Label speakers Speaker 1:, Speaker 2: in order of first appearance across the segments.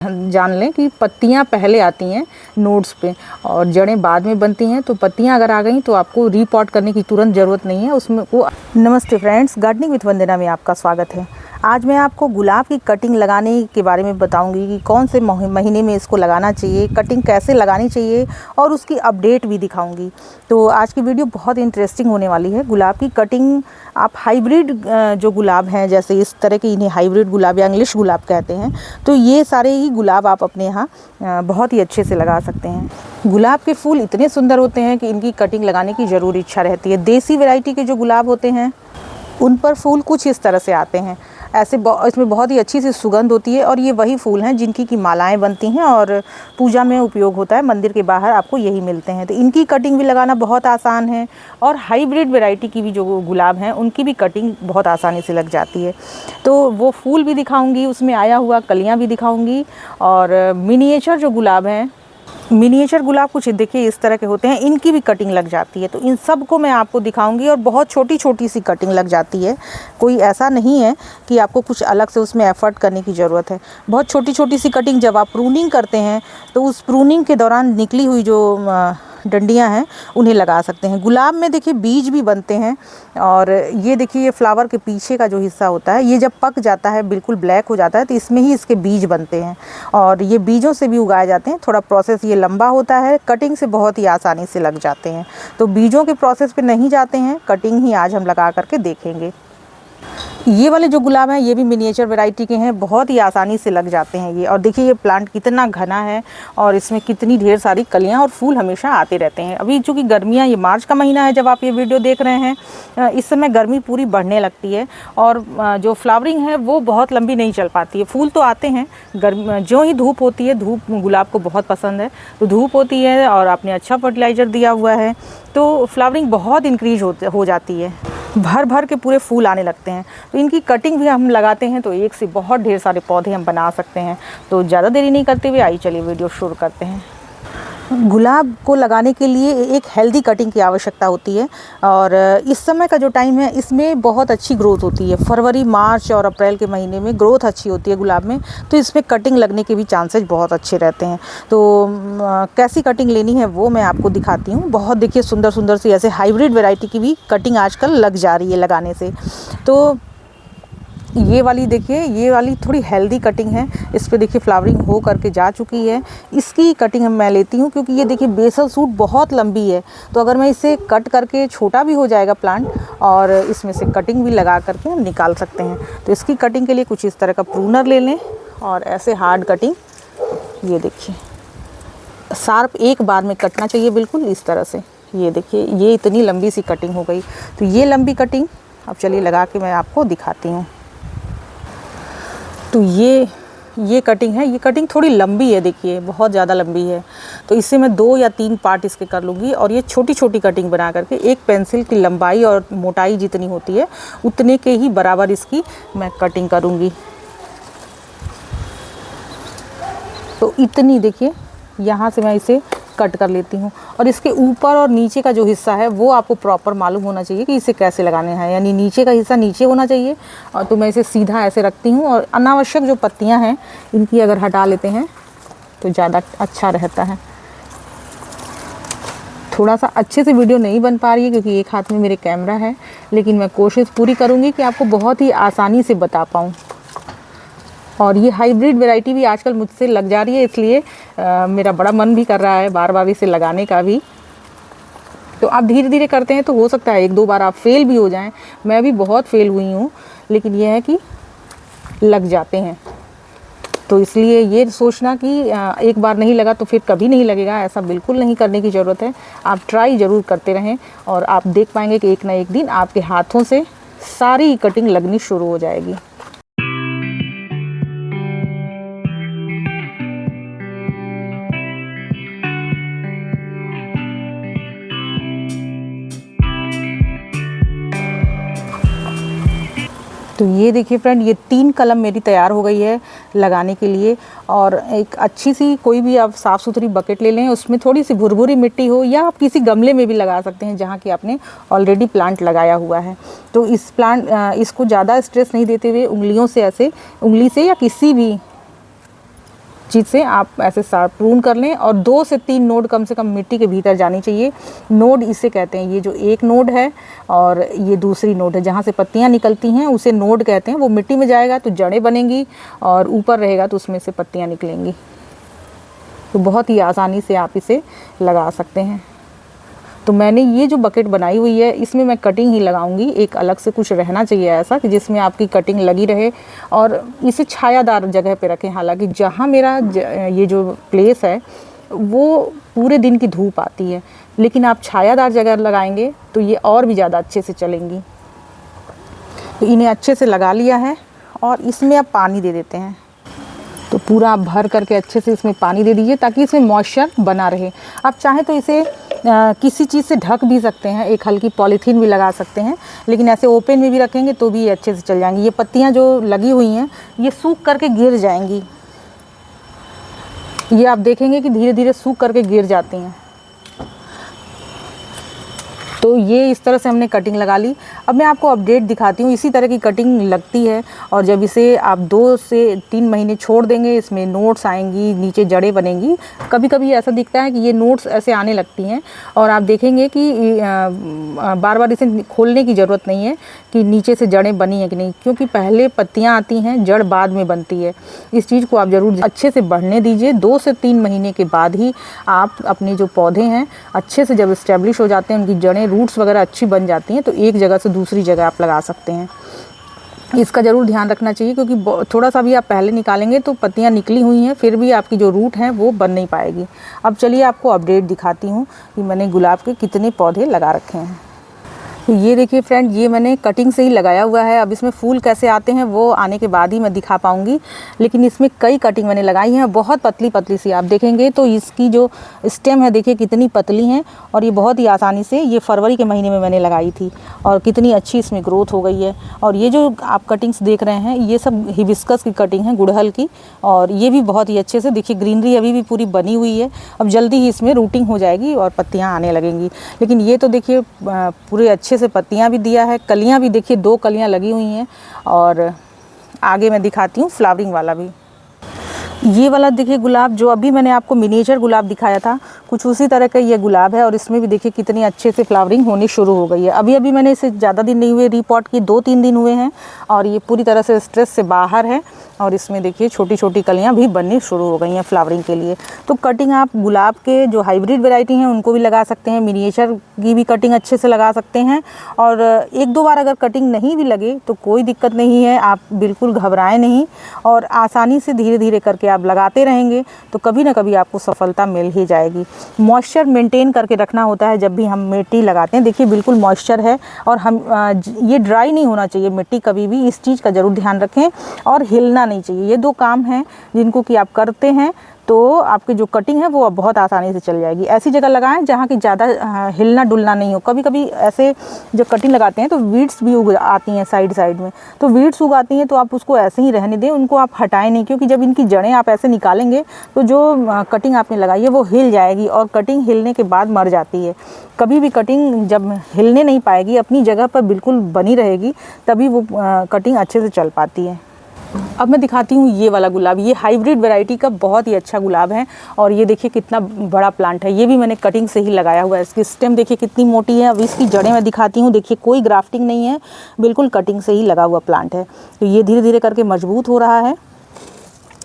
Speaker 1: जान लें कि पत्तियां पहले आती हैं नोड्स पे और जड़ें बाद में बनती हैं। तो पत्तियां अगर आ गई तो आपको रीपॉट करने की तुरंत ज़रूरत नहीं है उसमें वो। नमस्ते फ्रेंड्स, गार्डनिंग विद वंदना में आपका स्वागत है। आज मैं आपको गुलाब की कटिंग लगाने के बारे में बताऊंगी कि कौन से महीने में इसको लगाना चाहिए, कटिंग कैसे लगानी चाहिए और उसकी अपडेट भी दिखाऊंगी। तो आज की वीडियो बहुत इंटरेस्टिंग होने वाली है। गुलाब की कटिंग आप हाइब्रिड जो गुलाब हैं, जैसे इस तरह के, इन्हें हाइब्रिड गुलाब या इंग्लिश गुलाब कहते हैं, तो ये सारे ही गुलाब आप अपने यहाँ बहुत ही अच्छे से लगा सकते हैं। गुलाब के फूल इतने सुंदर होते हैं कि इनकी कटिंग लगाने की ज़रूर इच्छा रहती है। देसी वैरायटी के जो गुलाब होते हैं उन पर फूल कुछ इस तरह से आते हैं, ऐसे इसमें बहुत ही अच्छी सी सुगंध होती है और ये वही फूल हैं जिनकी की मालाएं बनती हैं और पूजा में उपयोग होता है। मंदिर के बाहर आपको यही मिलते हैं। तो इनकी कटिंग भी लगाना बहुत आसान है और हाइब्रिड वैरायटी की भी जो गुलाब हैं उनकी भी कटिंग बहुत आसानी से लग जाती है। तो वो फूल भी दिखाऊंगी, उसमें आया हुआ कलियाँ भी दिखाऊंगी और मिनिएचर जो गुलाब हैं, मिनिएचर गुलाब कुछ देखिए इस तरह के होते हैं, इनकी भी कटिंग लग जाती है। तो इन सब को मैं आपको दिखाऊंगी और बहुत छोटी छोटी सी कटिंग लग जाती है। कोई ऐसा नहीं है कि आपको कुछ अलग से उसमें एफर्ट करने की ज़रूरत है। बहुत छोटी छोटी सी कटिंग जब आप प्रूनिंग करते हैं तो उस प्रूनिंग के दौरान निकली हुई जो डंडियां हैं उन्हें लगा सकते हैं। गुलाब में देखिए बीज भी बनते हैं और ये देखिए ये फ्लावर के पीछे का जो हिस्सा होता है, ये जब पक जाता है बिल्कुल ब्लैक हो जाता है तो इसमें ही इसके बीज बनते हैं और ये बीजों से भी उगाए जाते हैं। थोड़ा प्रोसेस ये लंबा होता है, कटिंग से बहुत ही आसानी से लग जाते हैं। तो बीजों के प्रोसेस पे नहीं जाते हैं, कटिंग ही आज हम लगा करके देखेंगे। ये वाले जो गुलाब हैं ये भी मिनिएचर वैरायटी के हैं, बहुत ही आसानी से लग जाते हैं ये। और देखिए ये प्लांट कितना घना है और इसमें कितनी ढेर सारी कलियां और फूल हमेशा आते रहते हैं। अभी चूँकि गर्मियां, ये मार्च का महीना है जब आप ये वीडियो देख रहे हैं, इस समय गर्मी पूरी बढ़ने लगती है और जो फ्लावरिंग है वो बहुत लंबी नहीं चल पाती है। फूल तो आते हैं, जो ही धूप होती है, धूप गुलाब को बहुत पसंद है, तो धूप होती है और आपने अच्छा फर्टिलाइज़र दिया हुआ है तो फ्लावरिंग बहुत इंक्रीज हो जाती है, भर भर के पूरे फूल आने लगते हैं। तो इनकी कटिंग भी हम लगाते हैं तो एक से बहुत ढेर सारे पौधे हम बना सकते हैं। तो ज़्यादा देरी नहीं करते हुए आइए चलिए वीडियो शुरू करते हैं। गुलाब को लगाने के लिए एक हेल्दी कटिंग की आवश्यकता होती है और इस समय का जो टाइम है इसमें बहुत अच्छी ग्रोथ होती है। फरवरी, मार्च और अप्रैल के महीने में ग्रोथ अच्छी होती है गुलाब में, तो इसमें कटिंग लगने के भी चांसेस बहुत अच्छे रहते हैं। तो कैसी कटिंग लेनी है वो मैं आपको दिखाती हूँ। बहुत देखिए सुंदर सुंदर सी ऐसे हाइब्रिड वैरायटी की भी कटिंग आजकल लग जा रही है लगाने से। तो ये वाली देखिए, ये वाली थोड़ी हेल्दी कटिंग है, इस पे देखिए फ्लावरिंग हो करके जा चुकी है। इसकी कटिंग मैं लेती हूँ क्योंकि ये देखिए बेसल सूट बहुत लंबी है, तो अगर मैं इसे कट करके, छोटा भी हो जाएगा प्लांट और इसमें से कटिंग भी लगा करके हम निकाल सकते हैं। तो इसकी कटिंग के लिए कुछ इस तरह का प्रूनर ले लें और ऐसे हार्ड कटिंग, ये देखिए शार्प एक बार में कटना चाहिए बिल्कुल इस तरह से। ये देखिए ये इतनी लंबी सी कटिंग हो गई। तो ये लंबी कटिंग अब चलिए लगा के मैं आपको दिखाती हूँ। तो ये कटिंग है, ये कटिंग थोड़ी लंबी है, देखिए बहुत ज़्यादा लंबी है। तो इससे मैं 2 या 3 पार्ट इसके कर लूँगी और ये छोटी छोटी कटिंग बना करके एक पेंसिल की लंबाई और मोटाई जितनी होती है उतने के ही बराबर इसकी मैं कटिंग करूँगी। तो इतनी देखिए यहाँ से मैं इसे कट कर लेती हूँ और इसके ऊपर और नीचे का जो हिस्सा है वो आपको प्रॉपर मालूम होना चाहिए कि इसे कैसे लगाने हैं, यानी नीचे का हिस्सा नीचे होना चाहिए। और तो मैं इसे सीधा ऐसे रखती हूँ और अनावश्यक जो पत्तियाँ हैं इनकी अगर हटा लेते हैं तो ज़्यादा अच्छा रहता है। थोड़ा सा अच्छे से वीडियो नहीं बन पा रही है क्योंकि एक हाथ में मेरे कैमरा है, लेकिन मैं कोशिश पूरी करूँगी कि आपको बहुत ही आसानी से बता पाऊँ। और ये हाइब्रिड वैरायटी भी आजकल मुझसे लग जा रही है, इसलिए मेरा बड़ा मन भी कर रहा है बार बार इसे लगाने का भी। तो आप धीरे धीरे करते हैं तो हो सकता है 1-2 बार आप फेल भी हो जाएं। मैं भी बहुत फेल हुई हूँ, लेकिन यह है कि लग जाते हैं। तो इसलिए ये सोचना कि एक बार नहीं लगा तो फिर कभी नहीं लगेगा, ऐसा बिल्कुल नहीं करने की ज़रूरत है। आप ट्राई ज़रूर करते रहें और आप देख पाएंगे कि एक ना एक दिन आपके हाथों से सारी कटिंग लगनी शुरू हो जाएगी। तो ये देखिए फ्रेंड, ये 3 कलम मेरी तैयार हो गई है लगाने के लिए। और एक अच्छी सी कोई भी आप साफ़ सुथरी बकेट ले लें, उसमें थोड़ी सी भुरभुरी मिट्टी हो, या आप किसी गमले में भी लगा सकते हैं जहाँ कि आपने ऑलरेडी प्लांट लगाया हुआ है। तो इसको ज़्यादा स्ट्रेस नहीं देते हुए उंगलियों से ऐसे, उंगली से या किसी भी चीज़ से आप ऐसे प्रून कर लें। और 2 से 3 नोड कम से कम मिट्टी के भीतर जानी चाहिए। नोड इसे कहते हैं, ये जो एक नोड है और ये दूसरी नोड है, जहाँ से पत्तियाँ निकलती हैं उसे नोड कहते हैं। वो मिट्टी में जाएगा तो जड़ें बनेंगी और ऊपर रहेगा तो उसमें से पत्तियाँ निकलेंगी। तो बहुत ही आसानी से आप इसे लगा सकते हैं। तो मैंने ये जो बकेट बनाई हुई है इसमें मैं कटिंग ही लगाऊंगी। एक अलग से कुछ रहना चाहिए ऐसा कि जिसमें आपकी कटिंग लगी रहे, और इसे छायादार जगह पे रखें। हालांकि जहाँ मेरा ये जो प्लेस है वो पूरे दिन की धूप आती है, लेकिन आप छायादार जगह लगाएंगे तो ये और भी ज़्यादा अच्छे से चलेंगी। तो इन्हें अच्छे से लगा लिया है और इसमें अब पानी दे देते हैं। तो पूरा आप भर करके अच्छे से इसमें पानी दे दीजिए ताकि इसमें मॉइस्चर बना रहे। आप चाहें तो इसे किसी चीज़ से ढक भी सकते हैं, एक हल्की पॉलीथीन भी लगा सकते हैं, लेकिन ऐसे ओपन में भी रखेंगे तो भी ये अच्छे से चल जाएंगी। ये पत्तियां जो लगी हुई हैं ये सूख करके गिर जाएंगी। ये आप देखेंगे कि धीरे धीरे सूख करके गिर जाती हैं। तो ये इस तरह से हमने कटिंग लगा ली। अब मैं आपको अपडेट दिखाती हूँ। इसी तरह की कटिंग लगती है और जब इसे आप 2 से 3 महीने छोड़ देंगे, इसमें नोट्स आएंगी, नीचे जड़ें बनेंगी। कभी कभी ऐसा दिखता है कि ये नोट्स ऐसे आने लगती हैं और आप देखेंगे कि बार बार इसे खोलने की ज़रूरत नहीं है कि नीचे से जड़ें बनी हैं कि नहीं, क्योंकि पहले पत्तियाँ आती हैं, जड़ बाद में बनती है। इस चीज़ को आप ज़रूर अच्छे से बढ़ने दीजिए। 2 से 3 महीने के बाद ही आप अपने जो पौधे हैं अच्छे से जब इस्टेब्लिश हो जाते हैं, उनकी जड़ें रूट्स वगैरह अच्छी बन जाती हैं, तो एक जगह से दूसरी जगह आप लगा सकते हैं। इसका ज़रूर ध्यान रखना चाहिए क्योंकि थोड़ा सा भी आप पहले निकालेंगे तो पत्तियां निकली हुई हैं, फिर भी आपकी जो रूट हैं वो बन नहीं पाएगी। अब चलिए आपको अपडेट दिखाती हूँ कि मैंने गुलाब के कितने पौधे लगा रखे हैं। तो ये देखिए फ्रेंड, ये मैंने कटिंग से ही लगाया हुआ है। अब इसमें फूल कैसे आते हैं वो आने के बाद ही मैं दिखा पाऊँगी, लेकिन इसमें कई कटिंग मैंने लगाई हैं, बहुत पतली पतली सी। आप देखेंगे तो इसकी जो स्टेम है देखिए कितनी पतली हैं, और ये बहुत ही आसानी से, ये फरवरी के महीने में मैंने लगाई थी और कितनी अच्छी इसमें ग्रोथ हो गई है। और ये जो आप कटिंग्स देख रहे हैं ये सब हिबिस्कस की कटिंग है, गुड़हल की, और ये भी बहुत ही अच्छे से देखिए ग्रीनरी अभी भी पूरी बनी हुई है। अब जल्दी ही इसमें रूटिंग हो जाएगी और पत्तियाँ आने लगेंगी। लेकिन ये तो देखिए पूरे अच्छे से पत्तियां भी दिया है, कलियां भी देखिए 2 कलियां लगी हुई हैं। और आगे मैं दिखाती हूँ फ्लावरिंग वाला भी। ये वाला देखिए गुलाब जो अभी मैंने आपको मिनिएचर गुलाब दिखाया था, कुछ उसी तरह का ये गुलाब है और इसमें भी देखिए कितनी अच्छे से फ्लावरिंग होनी शुरू हो गई है। अभी अभी मैंने इसे ज़्यादा दिन नहीं हुए रीपॉट की, 2-3 दिन हुए हैं और ये पूरी तरह से स्ट्रेस से बाहर है और इसमें देखिए छोटी छोटी कलियां भी बननी शुरू हो गई हैं फ्लावरिंग के लिए। तो कटिंग आप गुलाब के जो हाइब्रिड वैरायटी हैं उनको भी लगा सकते हैं, मिनिएचर की भी कटिंग अच्छे से लगा सकते हैं। और 1-2 बार अगर कटिंग नहीं भी लगे तो कोई दिक्कत नहीं है, आप बिल्कुल घबराएं नहीं और आसानी से धीरे धीरे करके आप लगाते रहेंगे तो कभी ना कभी आपको सफलता मिल ही जाएगी। मॉइस्चर मेंटेन करके रखना होता है जब भी हम मिट्टी लगाते हैं। देखिए बिल्कुल मॉइस्चर है और हम ये ड्राई नहीं होना चाहिए मिट्टी कभी भी, इस चीज़ का ज़रूर ध्यान रखें। और हिलना नहीं चाहिए। ये 2 काम हैं जिनको कि आप करते हैं तो आपकी जो कटिंग है वो अब बहुत आसानी से चल जाएगी। ऐसी जगह लगाएं जहाँ की ज़्यादा हिलना डुलना नहीं हो। कभी कभी ऐसे जब कटिंग लगाते हैं तो वीड्स भी उग आती हैं साइड साइड में, तो वीड्स उग आती हैं तो आप उसको ऐसे ही रहने दें, उनको आप हटाएं नहीं, क्योंकि जब इनकी जड़ें आप ऐसे निकालेंगे तो जो कटिंग आपने लगाई है वो हिल जाएगी और कटिंग हिलने के बाद मर जाती है। कभी भी कटिंग जब हिलने नहीं पाएगी, अपनी जगह पर बिल्कुल बनी रहेगी, तभी वो कटिंग अच्छे से चल पाती है। अब मैं दिखाती हूँ ये वाला गुलाब। ये हाइब्रिड वैरायटी का बहुत ही अच्छा गुलाब है और ये देखिए कितना बड़ा प्लांट है। ये भी मैंने कटिंग से ही लगाया हुआ है। इसकी स्टेम देखिए कितनी मोटी है। अब इसकी जड़ें मैं दिखाती हूँ। देखिए कोई ग्राफ्टिंग नहीं है, बिल्कुल कटिंग से ही लगा हुआ प्लांट है। तो ये धीरे धीरे करके मजबूत हो रहा है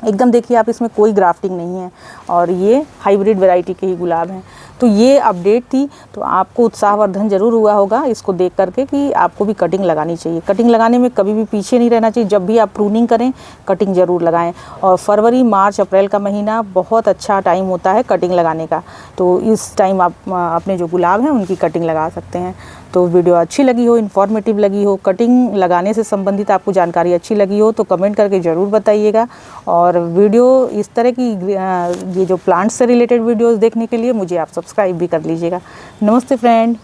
Speaker 1: एकदम। देखिए आप, इसमें कोई ग्राफ्टिंग नहीं है और ये हाइब्रिड वैरायटी के ही गुलाब हैं। तो ये अपडेट थी, तो आपको उत्साहवर्धन ज़रूर हुआ होगा इसको देख करके कि आपको भी कटिंग लगानी चाहिए। कटिंग लगाने में कभी भी पीछे नहीं रहना चाहिए। जब भी आप प्रूनिंग करें कटिंग ज़रूर लगाएं। और फरवरी, मार्च, अप्रैल का महीना बहुत अच्छा टाइम होता है कटिंग लगाने का। तो इस टाइम आप अपने जो गुलाब हैं उनकी कटिंग लगा सकते हैं। तो वीडियो अच्छी लगी हो, इन्फॉर्मेटिव लगी हो, कटिंग लगाने से संबंधित आपको जानकारी अच्छी लगी हो तो कमेंट करके ज़रूर बताइएगा। और वीडियो इस तरह की ये जो प्लांट्स से रिलेटेड वीडियोस देखने के लिए मुझे आप सब्सक्राइब भी कर लीजिएगा। नमस्ते फ्रेंड।